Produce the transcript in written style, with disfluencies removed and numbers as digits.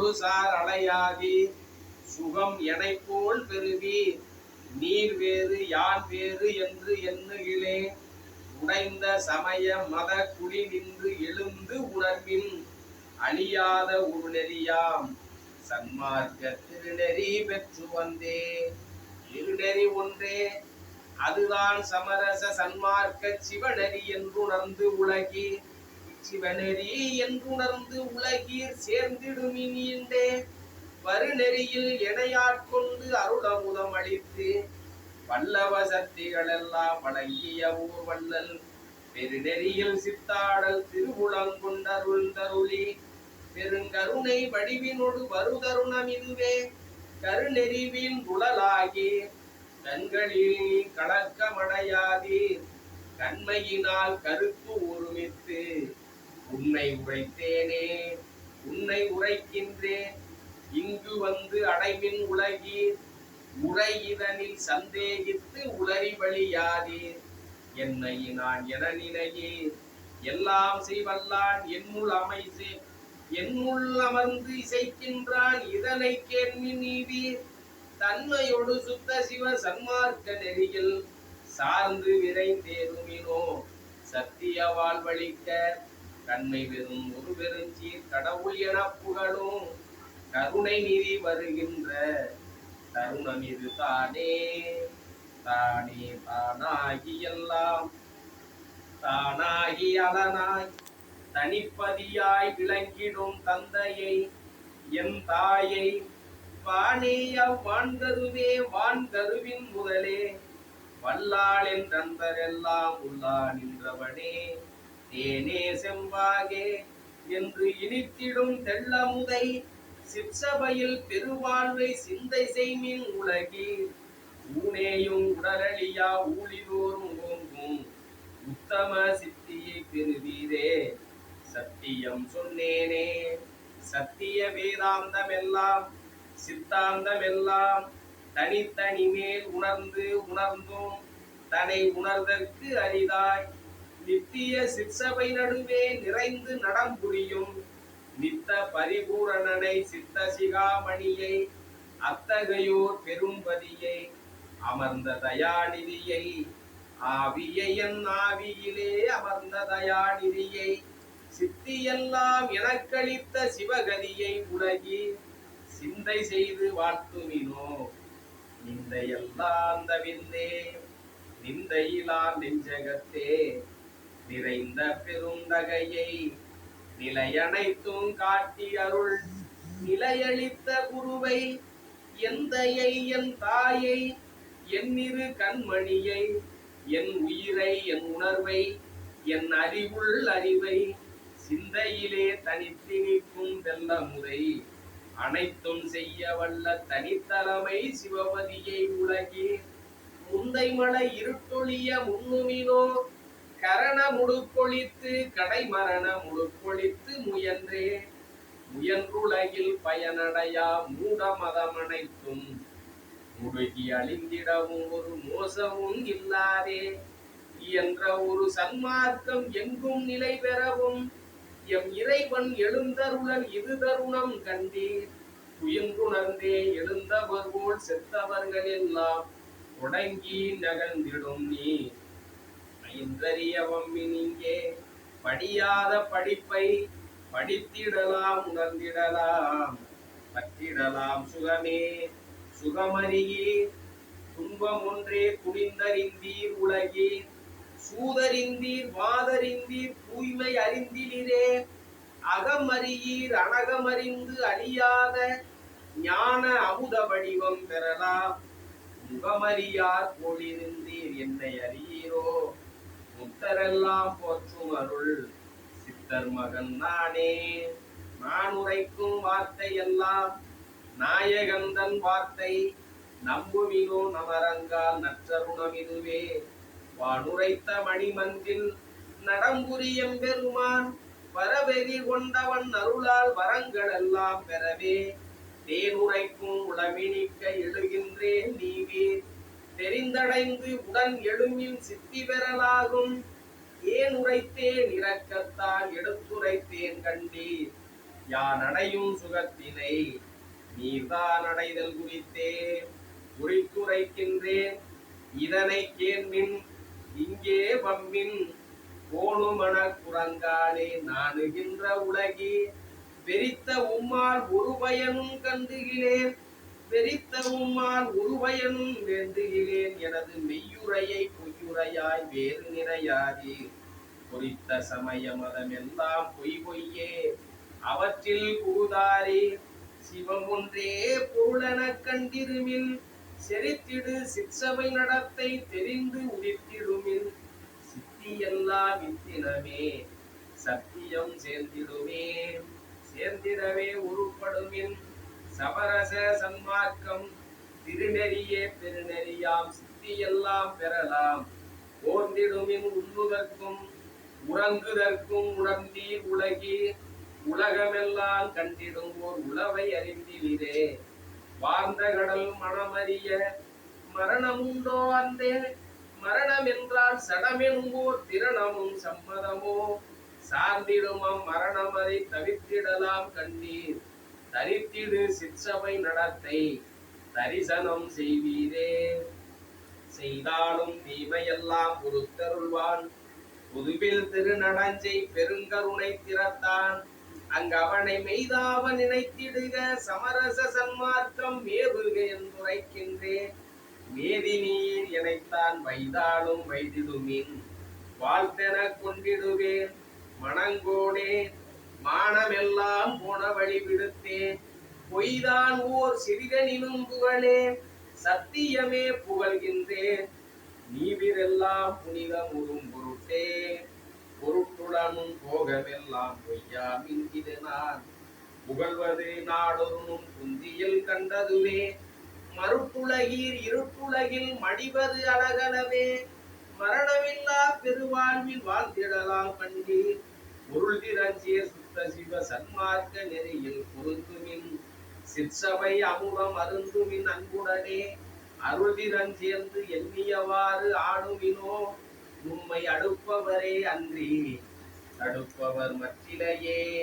ஒரு சார் அலையாதி சுகம் எனை போல் பெறுவி நீர் வேறு யான் வேறு என்று எண்ணுகிலே உடைந்த சமய மத குடி நின்று எழுந்து உணர்வின் அழியாத ஒரு நெறியாம் சன்மார்க்க திருநெறி பெற்று வந்தே. திருநெறி ஒன்றே, அதுதான் சமரச சன்மார்க்க சிவநெறி என்றுணர்ந்து உலகி சிவநெறி என்றுணர்ந்து உலகீர் சேர்ந்திடுமின்றே வருநெறியில் எனையாட்கொண்டு அருளமுதம் அளித்து வல்லவ சக்திகள் எல்லாம் வழங்கிய ஊர் வள்ளல் பெருநெறியில் சித்தாடல் திருவுளங்கொண்டருள் தருளி பெருங்கருணை வடிவினோடு வருதருணம் இதுவே கருநெறிவின் உடலாகி கண்களில் கலக்கமடையாதீர் கண்மையினால் கருத்து ஒருமித்து உன்னை உரைத்தேனே உன்னை உரைக்கின்றேன் இங்கு வந்து அடைவின் உலகீர் உரை இதனில் சந்தேகித்து உளறி வழியாதீர் என்னை நான் என நினையீர் எல்லாம் செய்வல்லான் என்னுள் அமர்ந்து இசைக்கின்றான் இதனை கேள்வி நீவீர் தன்மையோடு சுத்த சிவ சன்மார்க்க நெறியில் சார்ந்து விரைந்தேருமினோ சத்திய வாழ்வழிக்க கண்மை வெறும் ஒரு பெருஞ்சீர் கடவுள் என புகழும் கருணை நிதி வருகின்ற தருணம் இது தானே. தானே தானாகி எல்லாம் தானாகி அலனாய் தனிப்பதியாய் விளங்கிடும் தந்தையை என் தாயை வானேய வான்கருவே வான்கருவின் முதலே வல்லாள் என் நண்பரெல்லாம் உள்ளா நின்றவனே தேனே செம்பாகே என்று இனித்திடும் தெள்ளமுதை சிற்சபையில் பெருவாழ்வை சிந்தை செய்மின் உலகீர் ஊனேயும் உடலழியா ஊழிதோறும் ஓங்கும் உத்தம சித்தியை பெறுவீரே சத்தியம் சொன்னேனே சத்திய வேதாந்தம் எல்லாம் சித்தாந்தம் எல்லாம் தனித்தனி மேல் உணர்ந்து உணர்ந்தும் தன்னை உணர்தற்கு அரிதாய் நித்திய சிற்சபை நடுவே நிறைந்து நடம்புரியும் நித்த பரிபூரணனை சித்த சிகாமணியை அத்தகையோர் பெரும்பதியை அமர்ந்த தயாநிதியை ஆவியை என் ஆவியிலே அமர்ந்த தயாநிதியை சித்தியெல்லாம் எனக்களித்த சிவகதியை உலகி சிந்தை செய்து வாழ்த்துமினோ நிந்தையெல்லாம் தவிர்ந்தே நிந்தையிலார் நெஞ்சகத்தே நிறைந்த பெருந்தகையை நிலையனைத்தும் காட்டி அருள் நிலையளித்த குருவை எந்தையை என் தாயை என் இரு கண்மணியை என் உயிரை என் உணர்வை என் அறிவுள் அறிவை சிந்தையிலே தனித்து நிற்கும் வெள்ளமுறை அனைத்தும் செய்ய வல்ல தனித்தலைமை சிவபதியை உலகி முந்தை மலை இருட்டொழிய முன்னுமினோ கரண முடுக்கொழித்து கடைமரண முடுக்கொழித்து முயன்றே முயன்றுலகில் பயனடையா மூட மதமனைத்தும் முடுகி அழிந்திடவும் ஒரு மோசமும் இல்லாதே என்ற ஒரு சன்மார்க்கம் எங்கும் நிலை பெறவும் எம் இறைவன் எழுந்தருளல் இது தருணம் கண்டீர் துயின்றுணர்ந்தே எழுந்தவர் போல் செத்தவர்கள் எல்லாம் தொடங்கி நகர்ந்திடும் நீ இன்றறியவம்மினிங்கே படியாத படிப்பை படித்திடலாம் உணர்ந்திடலாம் பற்றிடலாம் சுகமே சுகமறியீர் துன்பம் ஒன்றே துணிந்தறிந்தீர் உலகீர் சூதறிந்தீர் வாதறிந்தீர் தூய்மை அறிந்திலே அகமறியீர் அனகமறிந்து அழியாத ஞான அமுத வடிவம் பெறலாம் முகமறியார் போலிருந்தீர் என்னை அறியீரோ முத்தரெல்லாம் போற்றும் அருள் சித்தர் மகன் நானே நான் உரைக்கும் வார்த்தை எல்லாம் நாயகந்தன் வார்த்தை நம்புமினோ நமரங்கால் நற்றருணம் இதுவே வானுரைத்த மணிமந்தில் நடம்புரியம் பெருமான் வரவெறி கொண்டவன் அருளால் வரங்கள் எல்லாம் பெறவே தேனுரைக்கும் உளமினிக்க எழுகின்றேன் நீவீர் தெரிந்தடைந்து உடன் எழுமின் சித்தி பெறலாகும் ஏன் உரைத்தேன் இரக்கத்தால் எடுத்துரைத்தேன் கண்டீர் யான் அடையும் சுகத்தினை நீர்தான் அடைதல் குறித்தே குறித்துரைக்கின்றேன். இதனை கேண்மின் இங்கே வம்மின் கோணுமன குரங்காலே நாணுகின்ற உலகி வெறித்த உம்மால் ஒரு பயனும் கண்டுகிலேன். வெறித்த உம்மால் ஒரு பயனும் வேண்டுகிலேன். எனது மெய்யுரையை பொய்யுரையாய் வேறு நினையாதே. குறித்த சமய மதம் எல்லாம் பொய் பொய்யே அவற்றில் புகுதாரே. சிவம் ஒன்றே பொருளென கண்டிருமின் செறித்திடு சிற்சபை நடத்தை தெரிந்து உதித்திடுமின் சித்தி எல்லாம் வித்தினமே சத்தியம் சேர்ந்திடுமே. சேர்ந்திடவே உருப்படுமின் சமரச சன்மார்க்கம் திருநெறியே பெருநெறியாம் சித்தி எல்லாம் பெறலாம். ஓர்ந்திடுமின் உண்ணுதற்கும் உறங்குதற்கும் உணர்ந்தீர் உலகி உலகமெல்லாம் கண்டிடும் ஓர் உளவை அறிந்திலிரே. வார்ந்த கடல் மனமறிய மரணம் உண்டோ அந்தே. மரணம் என்றால் சடமெனும் ஓர் திரணமும் சம்மதமோ. சார்ந்திடுமம் மரணமதை தவிர்த்திடலாம் கண்டீர். தரித்திடு சிற்சபை நடத்தை தரிசனம் செய்வீரே. செய்தாலும் தீமையெல்லாம் பொறுத்தருள்வான் புதுவில் திருநடஞ்சை பெருங்கருணை திறத்தான். அங்கவனை மெய்தாவ நினைத்திடுக சமரச சன்மார்க்கம் மேவுக என்றுரைக்கின்றேன். மேதி நீர் எனைத்தான் வைதாலும் வைதிடுமின் வாழ்த்தென கொண்டிடுவேன். மணங்கோடே மானமெல்லாம் போன வழி விடுத்தேன். பொய்தான் ஓர் சிறிதனினும் புகழே சத்தியமே புகழ்கின்றேன். நீவிரெல்லாம் புனிதமுறும் பொருட்டே பொருட்டுடனும் போகமெல்லாம் பொய்யாமின் இது நான் புகழ்வது நாடொருணும் குந்தியில் கண்டதுவே. மறுட்டுலகீர் இருட்டுலகில் மடிவது அழகலவே. மரணமில்லா பெருவாழ்வில் வாழ்ந்திடலாம் கண்டீர். பொருள் திரஞ்சிய சுத்த சிவ சன்மார்க்க நெறியில் பொருந்துமின் சிற்சபை அமுதம் அருந்துமின் அன்புடனே. அருள்திறன் சேர்ந்து எண்ணியவாறு ஆடுமினோ உம்மை அடுப்பவரே அன்றி தடுப்பவர் மற்றிலையே.